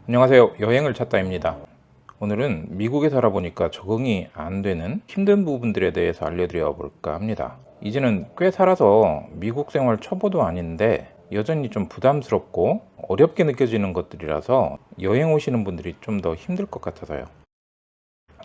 안녕하세요. 여행을 찾다입니다. 오늘은 미국에 살아보니까 적응이 안 되는 힘든 부분들에 대해서 알려드려 볼까 합니다. 이제는 꽤 살아서 미국 생활 초보도 아닌데 여전히 좀 부담스럽고 어렵게 느껴지는 것들이라서 여행 오시는 분들이 좀 더 힘들 것 같아서요.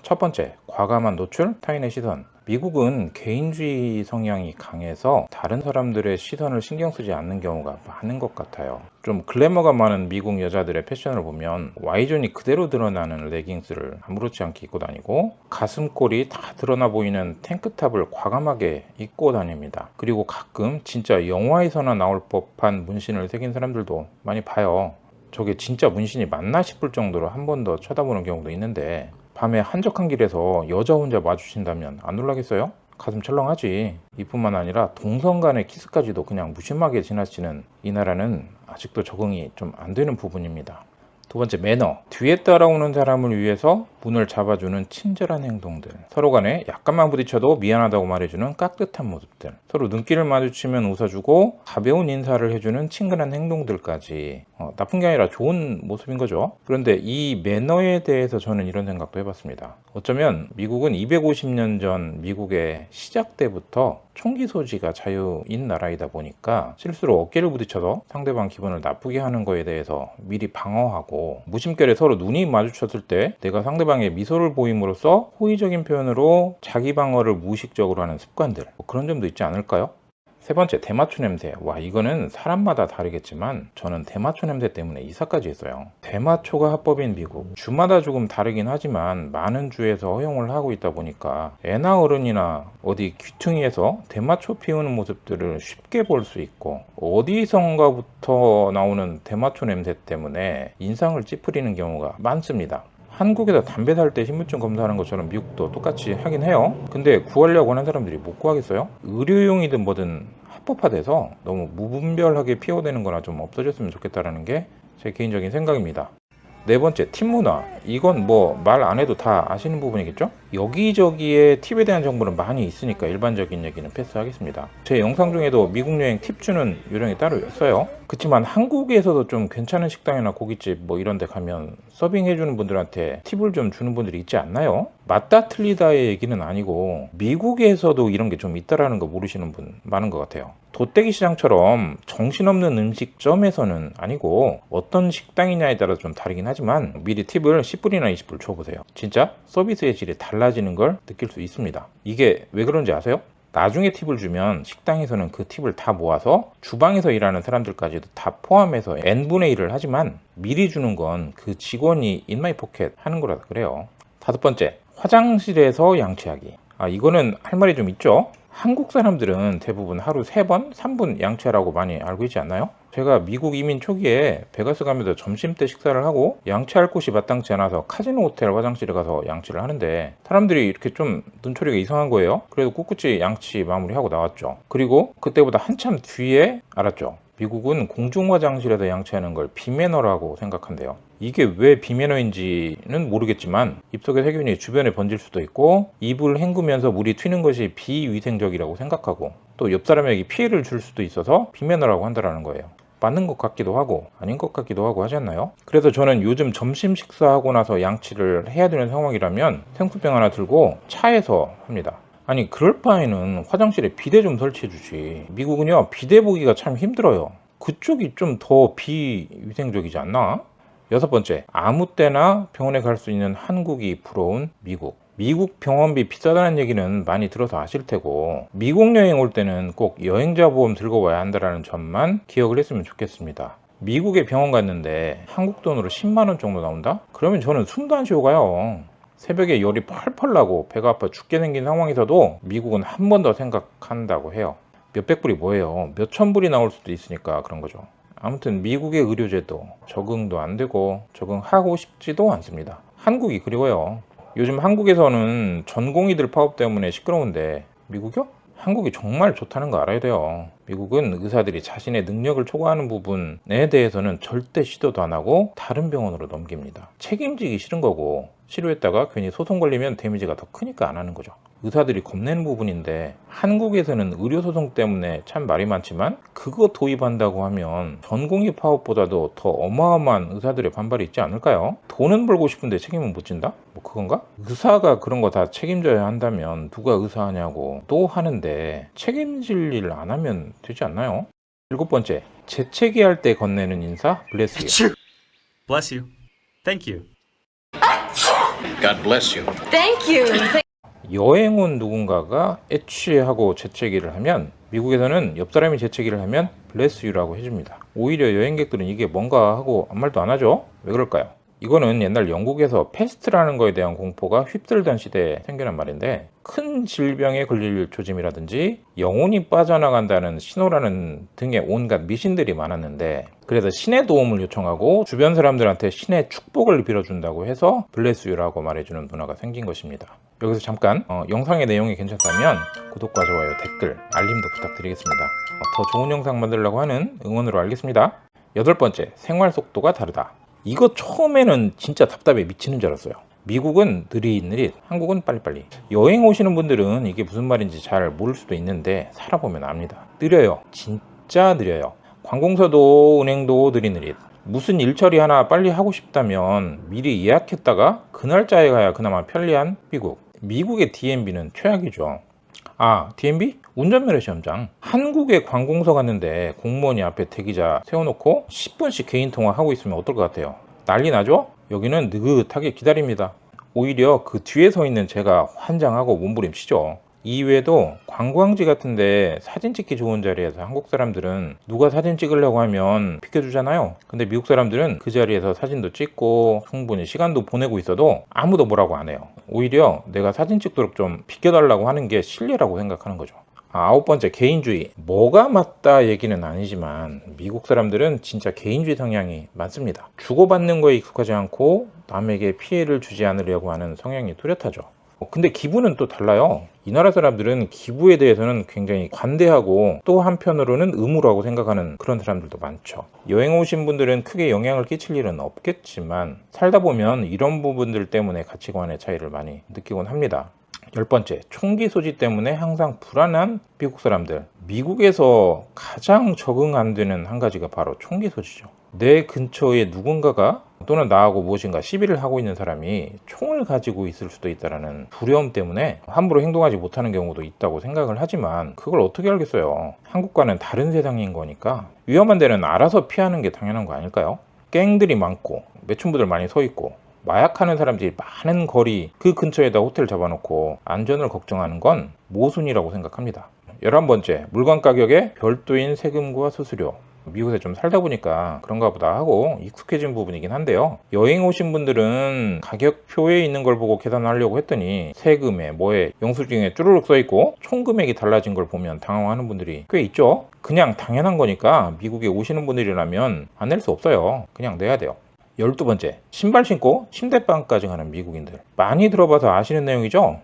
첫 번째, 과감한 노출, 타인의 시선. 미국은 개인주의 성향이 강해서 다른 사람들의 시선을 신경 쓰지 않는 경우가 많은 것 같아요. 좀 글래머가 많은 미국 여자들의 패션을 보면 Y존이 그대로 드러나는 레깅스를 아무렇지 않게 입고 다니고 가슴골이 다 드러나 보이는 탱크탑을 과감하게 입고 다닙니다. 그리고 가끔 진짜 영화에서나 나올 법한 문신을 새긴 사람들도 많이 봐요. 저게 진짜 문신이 맞나 싶을 정도로 한 번 더 쳐다보는 경우도 있는데, 밤에 한적한 길에서 여자 혼자 마주친다면 안 놀라겠어요? 가슴 철렁하지. 이뿐만 아니라 동성 간의 키스까지도 그냥 무심하게 지나치는 이 나라는 아직도 적응이 좀 안 되는 부분입니다. 두 번째, 매너. 뒤에 따라오는 사람을 위해서 문을 잡아주는 친절한 행동들, 서로 간에 약간만 부딪혀도 미안하다고 말해주는 깍듯한 모습들, 서로 눈길을 마주치면 웃어주고 가벼운 인사를 해주는 친근한 행동들까지 나쁜 게 아니라 좋은 모습인 거죠. 그런데 이 매너에 대해서 저는 이런 생각도 해봤습니다. 어쩌면 미국은 250년 전 미국의 시작 때부터 총기 소지가 자유인 나라이다 보니까 실수로 어깨를 부딪혀서 상대방 기분을 나쁘게 하는 거에 대해서 미리 방어하고, 무심결에 서로 눈이 마주쳤을 때 내가 상대방의 미소를 보임으로써 호의적인 표현으로 자기 방어를 무의식적으로 하는 습관들, 그런 점도 있지 않을까요? 세 번째, 대마초 냄새. 와, 이거는 사람마다 다르겠지만 저는 대마초 냄새 때문에 이사까지 했어요. 대마초가 합법인 미국, 주마다 조금 다르긴 하지만 많은 주에서 허용을 하고 있다 보니까 애나 어른이나 어디 귀퉁이에서 대마초 피우는 모습들을 쉽게 볼 수 있고, 어디선가부터 나오는 대마초 냄새 때문에 인상을 찌푸리는 경우가 많습니다. 한국에서 담배 살 때 신분증 검사하는 것처럼 미국도 똑같이 하긴 해요. 근데 구하려고 하는 사람들이 못 구하겠어요? 의료용이든 뭐든 합법화돼서 너무 무분별하게 피워대는 거나 좀 없어졌으면 좋겠다라는 게 제 개인적인 생각입니다. 네 번째, 팁 문화. 이건 뭐 말 안 해도 다 아시는 부분이겠죠? 여기저기에 팁에 대한 정보는 많이 있으니까 일반적인 얘기는 패스하겠습니다. 제 영상 중에도 미국 여행 팁 주는 요령이 따로 있어요. 그렇지만 한국에서도 좀 괜찮은 식당이나 고깃집 뭐 이런 데 가면 서빙해 주는 분들한테 팁을 좀 주는 분들이 있지 않나요? 맞다 틀리다의 얘기는 아니고 미국에서도 이런 게 좀 있다라는 거 모르시는 분 많은 것 같아요. 돗대기 시장처럼 정신없는 음식점에서는 아니고 어떤 식당이냐에 따라 좀 다르긴 하지만 미리 팁을 10불이나 20불 줘보세요. 진짜 서비스의 질이 달라지는 걸 느낄 수 있습니다. 이게 왜 그런지 아세요? 나중에 팁을 주면 식당에서는 그 팁을 다 모아서 주방에서 일하는 사람들까지도 다 포함해서 n분의 1을 하지만 미리 주는 건 그 직원이 인마이 포켓 하는 거라 그래요. 다섯 번째, 화장실에서 양치하기. 이거는 할 말이 좀 있죠. 한국 사람들은 대부분 하루 3번, 3분 양치하라고 많이 알고 있지 않나요? 제가 미국 이민 초기에 베가스 가면서 점심때 식사를 하고 양치할 곳이 마땅치 않아서 카지노 호텔 화장실에 가서 양치를 하는데 사람들이 이렇게 좀 눈초리가 이상한 거예요. 그래도 꿋꿋이 양치 마무리하고 나왔죠. 그리고 그때보다 한참 뒤에 알았죠. 미국은 공중 화장실에서 양치하는 걸 비매너라고 생각한대요. 이게 왜 비매너인지는 모르겠지만 입속의 세균이 주변에 번질 수도 있고, 입을 헹구면서 물이 튀는 것이 비위생적이라고 생각하고, 또 옆 사람에게 피해를 줄 수도 있어서 비매너라고 한다는 거예요. 맞는 것 같기도 하고 아닌 것 같기도 하고 하지 않나요? 그래서 저는 요즘 점심 식사하고 나서 양치를 해야 되는 상황이라면 생수병 하나 들고 차에서 합니다. 아니, 그럴 바에는 화장실에 비데 좀 설치해 주지. 미국은요, 비데 보기가 참 힘들어요. 그쪽이 좀 더 비위생적이지 않나? 여섯 번째, 아무 때나 병원에 갈 수 있는 한국이 부러운 미국. 미국 병원비 비싸다는 얘기는 많이 들어서 아실 테고, 미국 여행 올 때는 꼭 여행자 보험 들고 와야 한다는 점만 기억을 했으면 좋겠습니다. 미국에 병원 갔는데 한국 돈으로 10만 원 정도 나온다? 그러면 저는 숨도 안 쉬고 가요. 새벽에 열이 펄펄 나고 배가 아파 죽게 생긴 상황에서도 미국은 한 번 더 생각한다고 해요. 몇백 불이 뭐예요? 몇천 불이 나올 수도 있으니까 그런 거죠. 아무튼 미국의 의료제도 적응도 안 되고 적응하고 싶지도 않습니다. 한국이 그리워요. 요즘 한국에서는 전공의들 파업 때문에 시끄러운데 미국이요? 한국이 정말 좋다는 거 알아야 돼요. 미국은 의사들이 자신의 능력을 초과하는 부분에 대해서는 절대 시도도 안 하고 다른 병원으로 넘깁니다. 책임지기 싫은 거고, 치료했다가 괜히 소송 걸리면 데미지가 더 크니까 안 하는 거죠. 의사들이 겁내는 부분인데, 한국에서는 의료소송 때문에 참 말이 많지만 그거 도입한다고 하면 전공의 파업보다도 더 어마어마한 의사들의 반발이 있지 않을까요? 돈은 벌고 싶은데 책임은 못 진다? 뭐 그건가? 의사가 그런 거 다 책임져야 한다면 누가 의사하냐고 또 하는데, 책임질 일 안 하면 되지 않나요? 7번째, 재채기 할 때 건네는 인사, bless you. Bless you. Thank you. God bless you. Thank you. 여행 온 누군가가 애취하고 재채기를 하면, 미국에서는 옆 사람이 재채기를 하면 bless you라고 해줍니다. 오히려 여행객들은 이게 뭔가 하고 아무 말도 안 하죠? 왜 그럴까요? 이거는 옛날 영국에서 패스트라는 거에 대한 공포가 휩쓸던 시대에 생겨난 말인데, 큰 질병에 걸릴 조짐이라든지 영혼이 빠져나간다는 신호라는 등의 온갖 미신들이 많았는데, 그래서 신의 도움을 요청하고 주변 사람들한테 신의 축복을 빌어준다고 해서 블레스 유라고 말해주는 문화가 생긴 것입니다. 여기서 잠깐 영상의 내용이 괜찮다면 구독과 좋아요, 댓글, 알림도 부탁드리겠습니다. 더 좋은 영상 만들려고 하는 응원으로 알겠습니다. 8번째, 생활 속도가 다르다. 이거 처음에는 진짜 답답해 미치는 줄 알았어요. 미국은 느릿느릿, 한국은 빨리빨리. 여행 오시는 분들은 이게 무슨 말인지 잘 모를 수도 있는데 살아보면 압니다. 느려요. 진짜 느려요. 관공서도 은행도 느릿느릿. 무슨 일처리 하나 빨리 하고 싶다면 미리 예약했다가 그 날짜에 가야 그나마 편리한 미국. 미국의 DMV는 최악이죠. DMV? 운전면허 시험장. 한국에 관공서 갔는데 공무원이 앞에 대기자 세워놓고 10분씩 개인 통화하고 있으면 어떨 것 같아요? 난리 나죠? 여기는 느긋하게 기다립니다. 오히려 그 뒤에 서 있는 제가 환장하고 몸부림치죠. 이외에도 관광지 같은데 사진 찍기 좋은 자리에서 한국 사람들은 누가 사진 찍으려고 하면 비켜주잖아요. 근데 미국 사람들은 그 자리에서 사진도 찍고 충분히 시간도 보내고 있어도 아무도 뭐라고 안 해요. 오히려 내가 사진 찍도록 좀 비켜달라고 하는 게 실례라고 생각하는 거죠. 9번째, 개인주의. 뭐가 맞다 얘기는 아니지만 미국 사람들은 진짜 개인주의 성향이 많습니다. 주고받는 거에 익숙하지 않고 남에게 피해를 주지 않으려고 하는 성향이 뚜렷하죠. 근데 기부는 또 달라요. 이 나라 사람들은 기부에 대해서는 굉장히 관대하고 또 한편으로는 의무라고 생각하는 그런 사람들도 많죠. 여행 오신 분들은 크게 영향을 끼칠 일은 없겠지만 살다 보면 이런 부분들 때문에 가치관의 차이를 많이 느끼곤 합니다. 10번째, 총기 소지 때문에 항상 불안한 미국 사람들. 미국에서 가장 적응 안 되는 한 가지가 바로 총기 소지죠. 내 근처에 누군가가 또는 나하고 무엇인가 시비를 하고 있는 사람이 총을 가지고 있을 수도 있다는 두려움 때문에 함부로 행동하지 못하는 경우도 있다고 생각을 하지만 그걸 어떻게 알겠어요? 한국과는 다른 세상인 거니까 위험한 데는 알아서 피하는 게 당연한 거 아닐까요? 갱들이 많고 매춘부들 많이 서 있고 마약하는 사람들이 많은 거리 그 근처에다 호텔 잡아놓고 안전을 걱정하는 건 모순이라고 생각합니다. 11번째, 물건 가격에 별도인 세금과 수수료. 미국에 좀 살다 보니까 그런가 보다 하고 익숙해진 부분이긴 한데요. 여행 오신 분들은 가격표에 있는 걸 보고 계산하려고 했더니 세금에 뭐에 영수증에 쭈루룩 써있고 총 금액이 달라진 걸 보면 당황하는 분들이 꽤 있죠. 그냥 당연한 거니까 미국에 오시는 분들이라면 안 낼 수 없어요. 그냥 내야 돼요. 12번째, 신발 신고 침대방까지 가는 미국인들. 많이 들어봐서 아시는 내용이죠?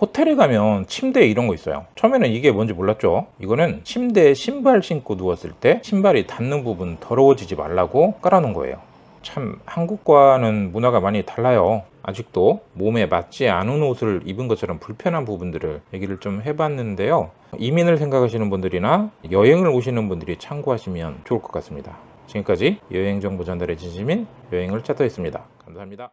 호텔에 가면 침대에 이런 거 있어요. 처음에는 이게 뭔지 몰랐죠. 이거는 침대에 신발 신고 누웠을 때 신발이 닿는 부분 더러워지지 말라고 깔아놓은 거예요. 참 한국과는 문화가 많이 달라요. 아직도 몸에 맞지 않은 옷을 입은 것처럼 불편한 부분들을 얘기를 좀 해봤는데요. 이민을 생각하시는 분들이나 여행을 오시는 분들이 참고하시면 좋을 것 같습니다. 지금까지 여행정보 전달의 진심인 여행을 차터했습니다. 감사합니다.